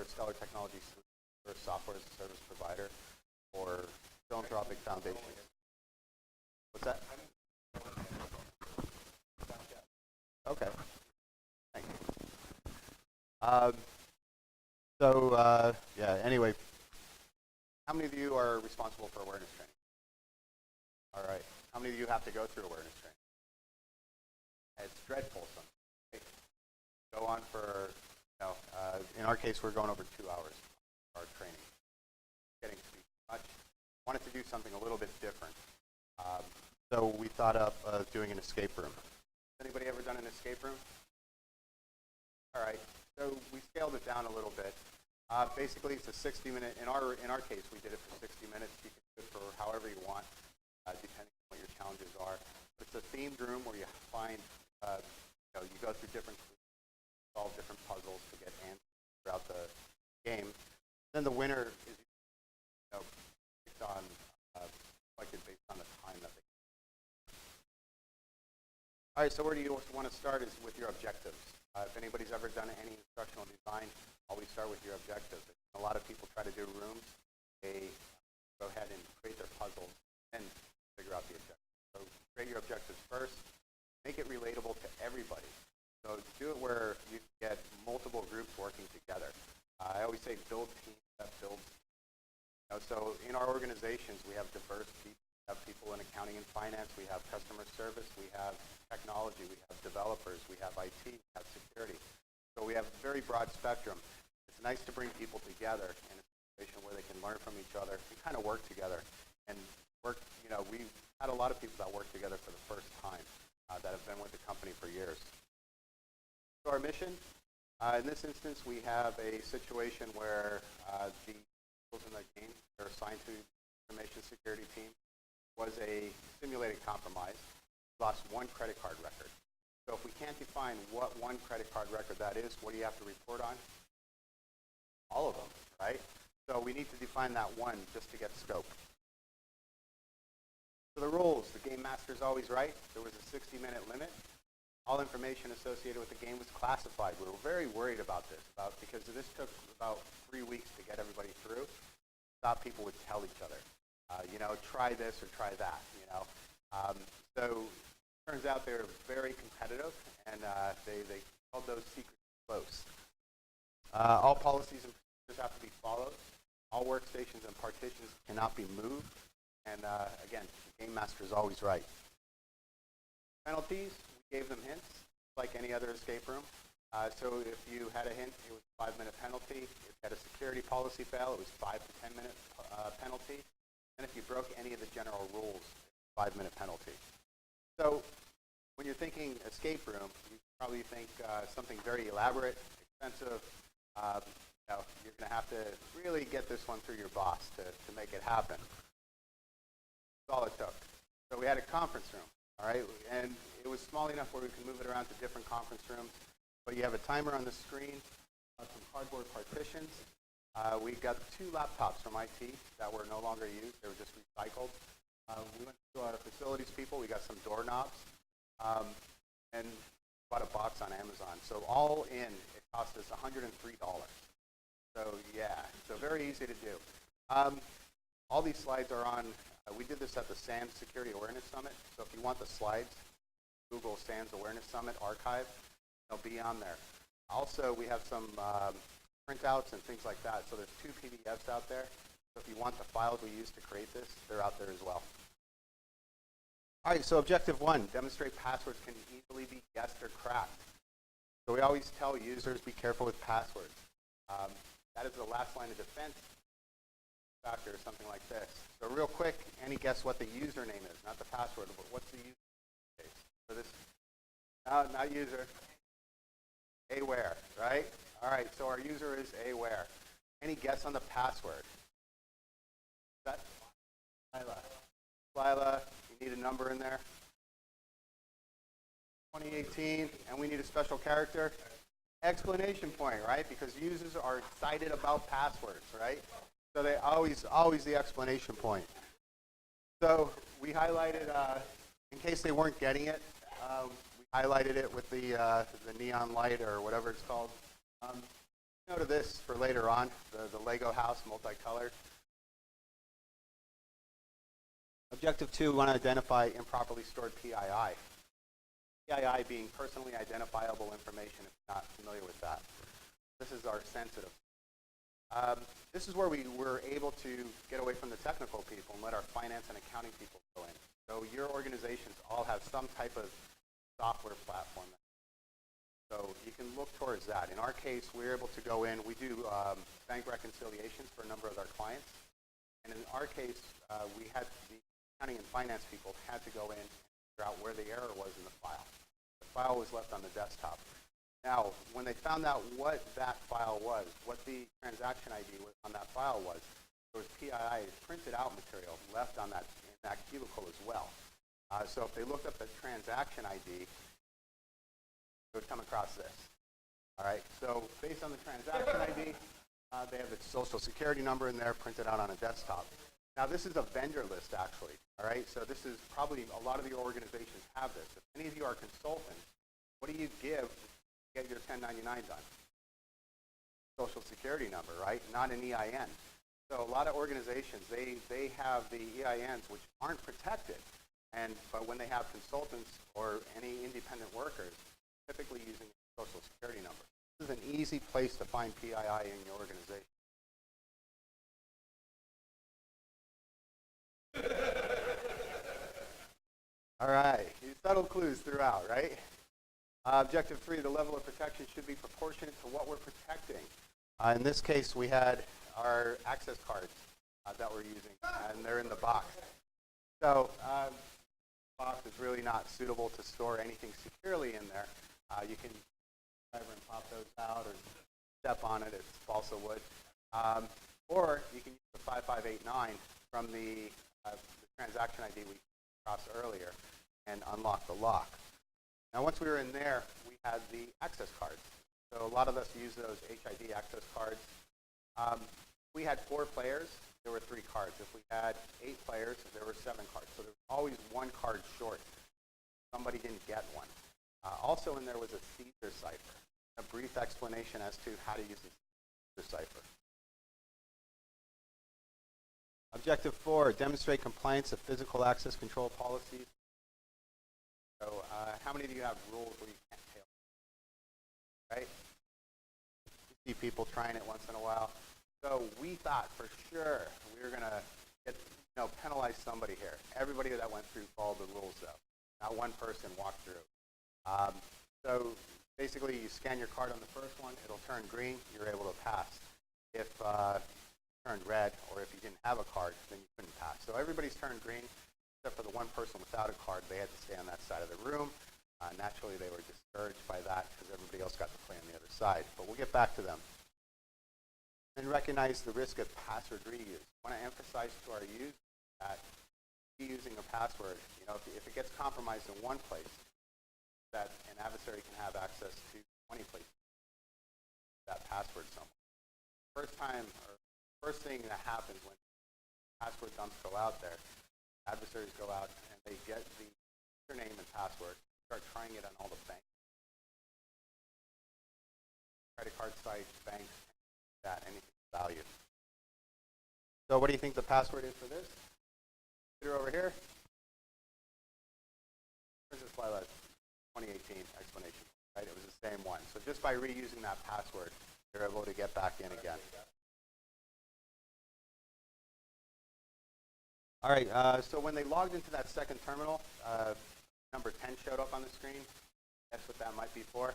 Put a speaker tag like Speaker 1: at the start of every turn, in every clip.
Speaker 1: Stellar Technology Solutions, or software as a service provider, or philanthropic foundations. What's that? Okay. Thank you. Yeah, anyway, how many of you are responsible for awareness training? All right. How many of you have to go through awareness training? It's dreadful sometimes. Go on for, in our case, we're going over 2 hours of our training. Getting to be much. Wanted to do something a little bit different. So we thought of doing an escape room. Has anybody ever done an escape room? All right. So we scaled it down a little bit. Basically, it's a 60-minute. In our case, we did it for 60 minutes. You can do it for however you want, depending on what your challenges are. It's a themed room where you find, you go through different, solve different puzzles to get answers throughout the game. Then the winner is, picked on, selected based on the time that they. All right. So where do you want to start? Is with your objectives. If anybody's ever done any instructional design, always start with your objectives. A lot of people try to do rooms. They go ahead and create their puzzles and figure out the objectives. So create your objectives first. Make it relatable to everybody. So do it where you get multiple groups working together. I always say build teams that build. So in our organizations, we have diverse people. We have people in accounting and finance. We have customer service. We have technology. We have developers. We have IT. We have security. So we have a very broad spectrum. It's nice to bring people together in a situation where they can learn from each other and kind of work together. And work, we've had a lot of people that work together for the first time that have been with the company for years. So our mission, in this instance, we have a situation where the people in the game are assigned to the information security team was a simulated compromise, lost one credit card record. So if we can't define what one credit card record that is, what do you have to report on? All of them, right? So we need to define that one just to get scope. So the rules, the game master is always right. There was a 60-minute limit. All information associated with the game was classified. We were very worried about this, because this took about 3 weeks to get everybody through. Thought people would tell each other, try this or try that, So it turns out they were very competitive, and they held those secrets close. All policies and procedures have to be followed. All workstations and partitions cannot be moved. And again, the game master is always right. Penalties, we gave them hints, like any other escape room. So if you had a hint, it was a 5-minute penalty. If you had a security policy fail, it was 5 to 10-minute penalty. And if you broke any of the general rules, 5-minute penalty. So when you're thinking escape room, you probably think something very elaborate, expensive. You're going to have to really get this one through your boss to make it happen. That's all it took. So we had a conference room, all right? And it was small enough where we could move it around to different conference rooms. But you have a timer on the screen, some cardboard partitions. We got 2 laptops from IT that were no longer used. They were just recycled. We went to our facilities people. We got some doorknobs and bought a box on Amazon. So all in, it cost us $103. So yeah, so very easy to do. All these slides are on, we did this at the SANS Security Awareness Summit. So if you want the slides, Google SANS Awareness Summit archive. They'll be on there. Also, we have some printouts and things like that. So there's 2 PDFs out there. So if you want the files we used to create this, they're out there as well. All right, so objective 1, demonstrate passwords can easily be guessed or cracked. So we always tell users, be careful with passwords. That is the last line of defense factor or something like this. So real quick, any guess what the username is? Not the password, but what's the username? So this, no, not user. Aware, right? All right, so our user is aware. Any guess on the password? That? Lila, you need a number in there. 2018, and we need a special character. Explanation point, right? Because users are excited about passwords, right? So they always the explanation point. So we highlighted, in case they weren't getting it, we highlighted it with the neon light or whatever it's called. Note of this for later on, the Lego house, multicolored. Objective 2, we want to identify improperly stored PII. PII being personally identifiable information, if you're not familiar with that. This is our sensitive. This is where we were able to get away from the technical people and let our finance and accounting people go in. So your organizations all have some type of software platform. So you can look towards that. In our case, we're able to go in. We do bank reconciliations for a number of our clients. And in our case, we had the accounting and finance people had to go in and figure out where the error was in the file. The file was left on the desktop. Now, when they found out what that file was, what the transaction ID was on that file was, there was PII printed out material left on that in that cubicle as well. So if they looked up the transaction ID, they would come across this. All right. So based on the transaction ID, they have its social security number in there printed out on a desktop. Now this is a vendor list actually. All right. So this is probably a lot of your organizations have this. If any of you are consultants, what do you give to get your 1099 done? Social security number, right? Not an EIN. So a lot of organizations, they have the EINs which aren't protected. But when they have consultants or any independent workers, typically using a social security number. This is an easy place to find PII in your organization. All right, subtle clues throughout, right? Objective 3, the level of protection should be proportionate to what we're protecting. In this case, we had our access cards that we're using, and they're in the box. So the box is really not suitable to store anything securely in there. You can and pop those out or step on it, it's balsa wood. Or you can use the 5589 from the transaction ID we crossed earlier and unlock the lock. Now once we were in there, we had the access cards. So a lot of us use those HID access cards. We had 4 players, there were 3 cards. If we had 8 players, there were 7 cards. So there was always 1 card short. Somebody didn't get one. Also in there was a Caesar cipher, a brief explanation as to how to use the Caesar cipher. Objective 4, demonstrate compliance of physical access control policies. So how many of you have rules where you can't tail? Right? You see people trying it once in a while. So we thought for sure we were going to penalize somebody here. Everybody that went through followed the rules though. Not one person walked through. So basically you scan your card on the first one, it'll turn green, you're able to pass. If it turned red, or if you didn't have a card, then you couldn't pass. So everybody's turned green, except for the one person without a card. They had to stay on that side of the room. Naturally, they were discouraged by that because everybody else got to play on the other side. But we'll get back to them. And recognize the risk of password reuse. I want to emphasize to our users that using a password, if it gets compromised in one place, that an adversary can have access to 20 places that password somewhere. First thing that happens when password dumps go out there, adversaries go out and they get the username and password, start trying it on all the banks, credit card sites, banks, anything of value. So what do you think the password is for this? Computer over here. Where's this slide? 2018 explanation, right? It was the same one. So just by reusing that password, you're able to get back in again. All right, so when they logged into that second terminal, number 10 showed up on the screen. Guess what that might be for?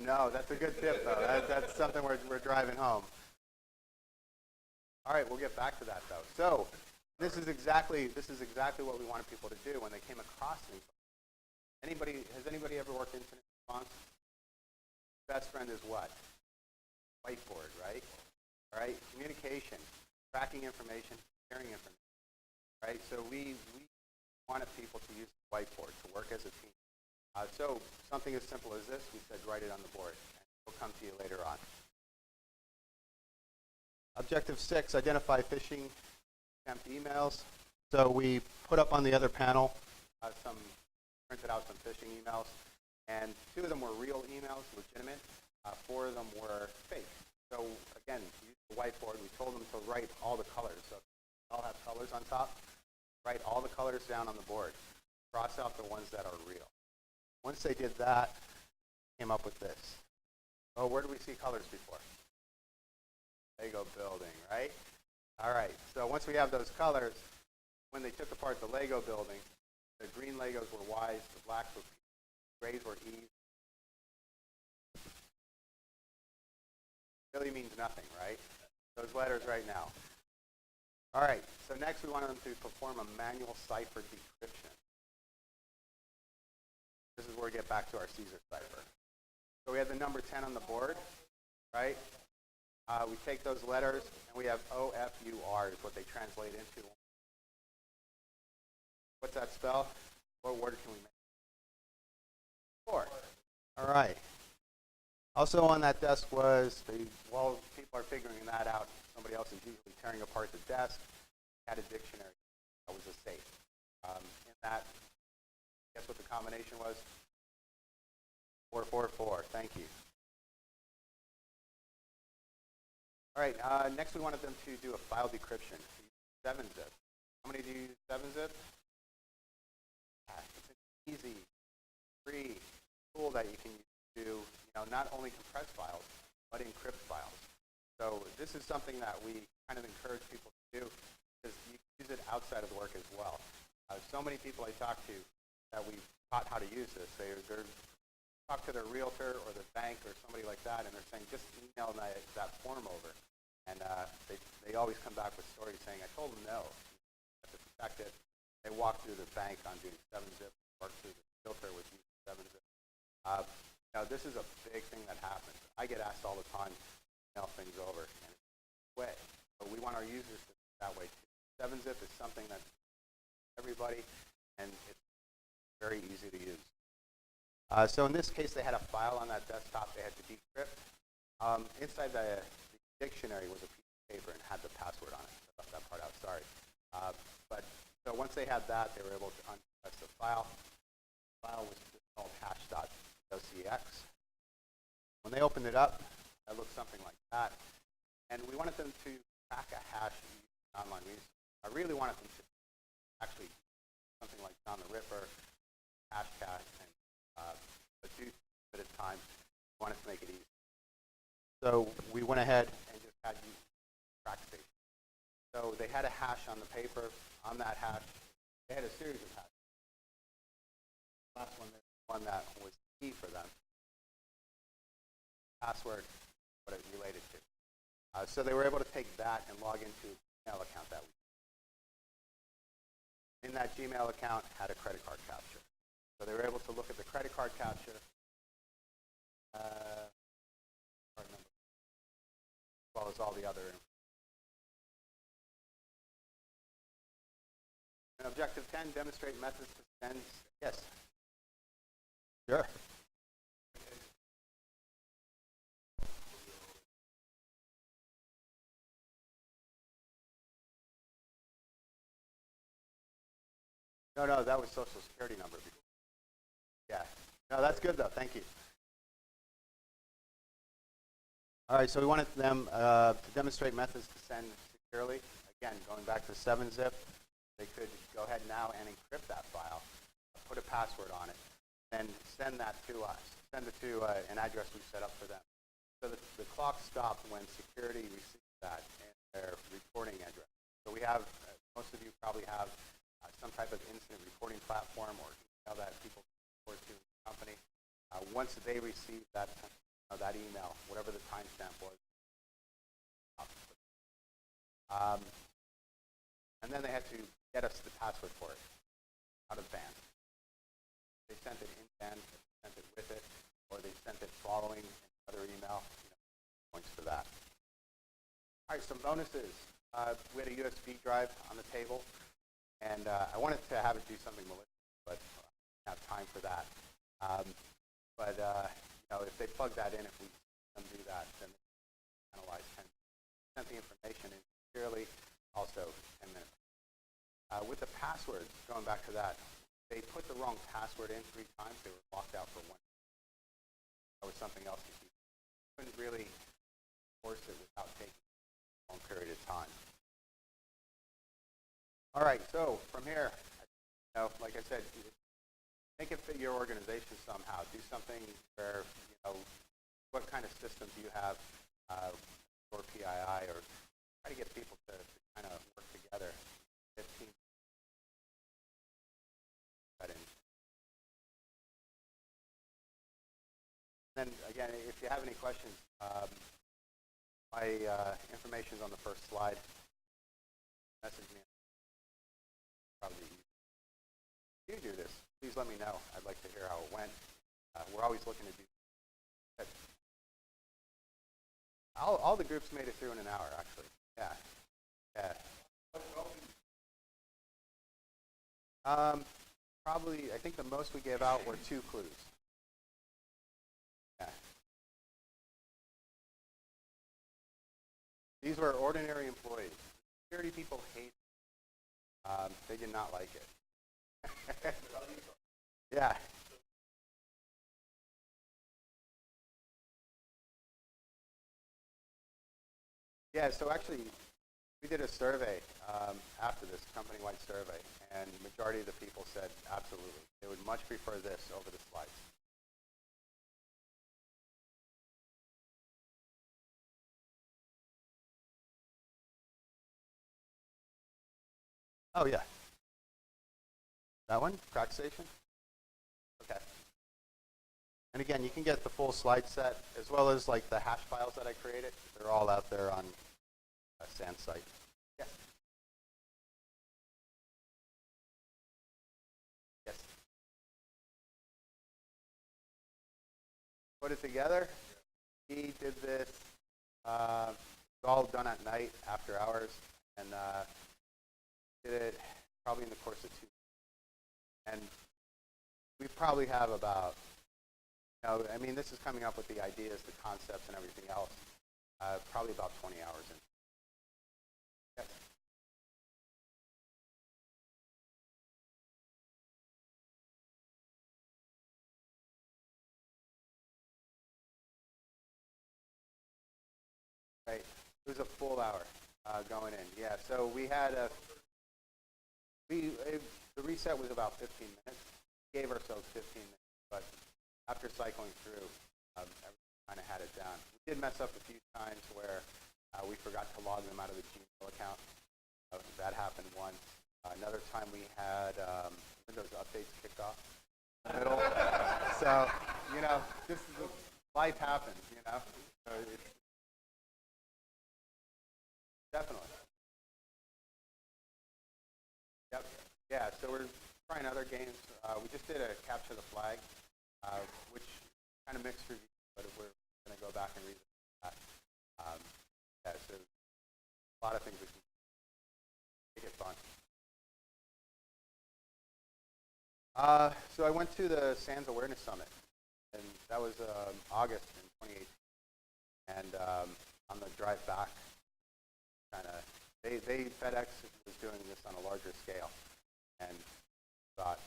Speaker 1: No, that's a good tip, though. That's something we're driving home. All right, we'll get back to that, though. So this is exactly what we wanted people to do when they came across anything. Has anybody ever worked incident response? Best friend is what? Whiteboard, right? All right, communication, tracking information, sharing information, right? So we wanted people to use the whiteboard to work as a team. So something as simple as this, we said write it on the board, and we'll come to you later on. Objective 6, identify phishing attempt emails. So we put up on the other panel printed out some phishing emails, And 2 of them were real emails, legitimate. 4 of them were fake. So again, we used the whiteboard. We told them to write all the colors. So they all have colors on top. Write all the colors down on the board. Cross out the ones that are real. Once they did that, came up with this. Oh, where do we see colors before? Lego building, right? All right, so once we have those colors, when they took apart the Lego building, the green Legos were Y's, the blacks were P's, grays were E's. Really means nothing, right? Those letters right now. All right, so next we wanted them to perform a manual cipher decryption. This is where we get back to our Caesar cipher. So we have the number 10 on the board, right? We take those letters, and we have O-F-U-R is what they translate into. What's that spell? What word can we make? 4. All right. Also on that desk was, while people are figuring that out, somebody else is usually tearing apart the desk, had a dictionary. That was a safe. In that, guess what the combination was? 444. Thank you. All right, next we wanted them to do a file decryption. 7-zip. How many do you use 7-zip? It's an easy, free tool that you can use to not only compress files, but encrypt files. So this is something that we kind of encourage people to do because you can use it outside of the work as well. So many people I talk to that we've taught how to use this, they're talk to their realtor or the bank or somebody like that, and they're saying, just email that form over. And they always come back with stories saying, I told them no. You have to protect it. They walk through the bank on doing 7-zip, work through the realtor with using 7-zip. Now, this is a big thing that happens. I get asked all the time to email things over, and it's a way. But we want our users to do it that way too. 7-zip is something that's everybody, and it's very easy to use. So in this case, they had a file on that desktop they had to decrypt. Inside the dictionary was a piece of paper and had the password on it. I left that part out, sorry. So once they had that, they were able to uncompress the file. The file was just called hash.docx. When they opened it up, it looked something like that. And we wanted them to crack a hash online. I really wanted them to actually something like John the Ripper, Hashcat, and but do a bit of time. We wanted to make it easy. So we went ahead and just had you crack station. So they had a hash on the paper. On that hash, they had a series of hashes. The last one, the one that was key for them. Password, what it related to. So they were able to take that and log into a Gmail account that week. In that Gmail account had a credit card capture. So they were able to look at the credit card capture, card number, as well as all the other information. And objective 10, demonstrate methods to send. Yes. Sure. No, that was Social Security number. Yeah. No, that's good though. Thank you. All right, so we wanted them to demonstrate methods to send securely. Again, going back to 7-zip, they could go ahead now and encrypt that file, put a password on it, and send that to us. Send it to an address we set up for them. So the clock stopped when security received that in their reporting address. So we have, most of you probably have some type of incident reporting platform or email that people report to the company. Once they receive that email, whatever the timestamp was, and then they had to get us the password for it out of band. They sent it in band, they sent it with it, or they sent it following another email. Points for that. All right, some bonuses. We had a USB drive on the table. And I wanted to have it do something malicious, but I didn't have time for that. If they plug that in, if we let them do that, then they can analyze 10. Sent the information in securely, also 10 minutes. With the passwords, going back to that, they put the wrong password in 3 times. They were locked out for 1 minute. something else to keep. You couldn't really force it without taking a long period of time. All right, so from here, like I said, make it fit your organization somehow. Do something where, what kind of system do you have for PII, or try to get people to kind of work together. 15 settings. Then again, if you have any questions, my information is on the first slide. Message me. Probably you do this. Please let me know. I'd like to hear how it went. We're always looking to do that. All the groups made it through in an hour, actually. Yeah. Probably, I think the most we gave out were 2 clues. Yeah. These were ordinary employees. Security people hate it. They did not like it. Yeah. Yeah, so actually, we did a survey after this, company-wide survey, and the majority of the people said absolutely. They would much prefer this over the slides. Oh, yeah. That one, crack station? Okay. And again, you can get the full slide set, as well as like the hash files that I created. They're all out there on SAN site. Yes. Yes. Put it together. He did this. It's all done at night, after hours, and did it probably in the course of 2 weeks. And we probably have about, I mean, this is coming up with the ideas, the concepts, and everything else. Probably about 20 hours in. Yes. Right. It was a full hour going in. Yeah. So we had the reset was about 15 minutes. We gave ourselves 15 minutes, but after cycling through, everyone kind of had it down. We did mess up a few times where we forgot to log them out of the Gmail account. That happened once. Another time we had Windows updates kicked off in the middle. So, this is life happens, So it's definitely. Yep. Yeah, so we're trying other games. We just did a capture the flag, which kind of mixed review, but we're going to go back and revisit that. Yeah, so a lot of things we can make it fun. So I went to the SANS Awareness Summit, and that was August in 2018. And on the drive back, FedEx was doing this on a larger scale, and thought,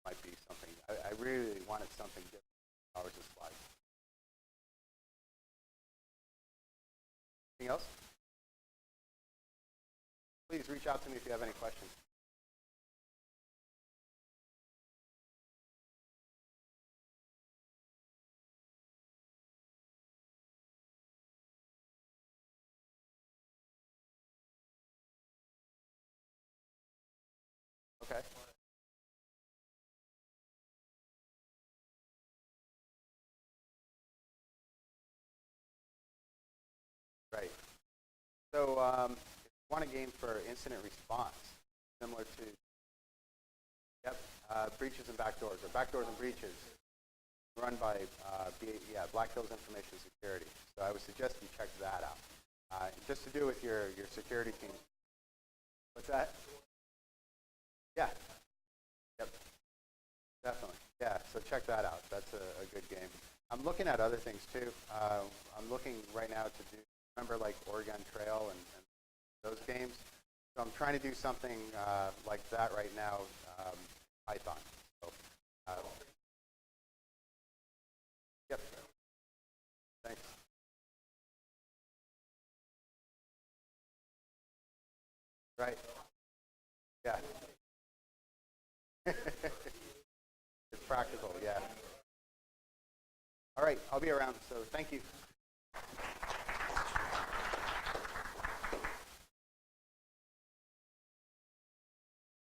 Speaker 1: might be something. I really wanted something different. Hours of slides. Anything else? Please reach out to me if you have any questions. Okay. Right. So if you want a game for incident response, similar to, breaches and backdoors, or backdoors and breaches, run by Black Hills Information Security. So I would suggest you check that out. Just to do with your security team. What's that? Yeah. Yep. Definitely. Yeah, so check that out. That's a good game. I'm looking at other things too. I'm looking right now to do, remember like Oregon Trail and those games? So I'm trying to do something like that right now, Python. So, yep. Right. Yeah. It's practical, yeah. All right, I'll be around, so thank you.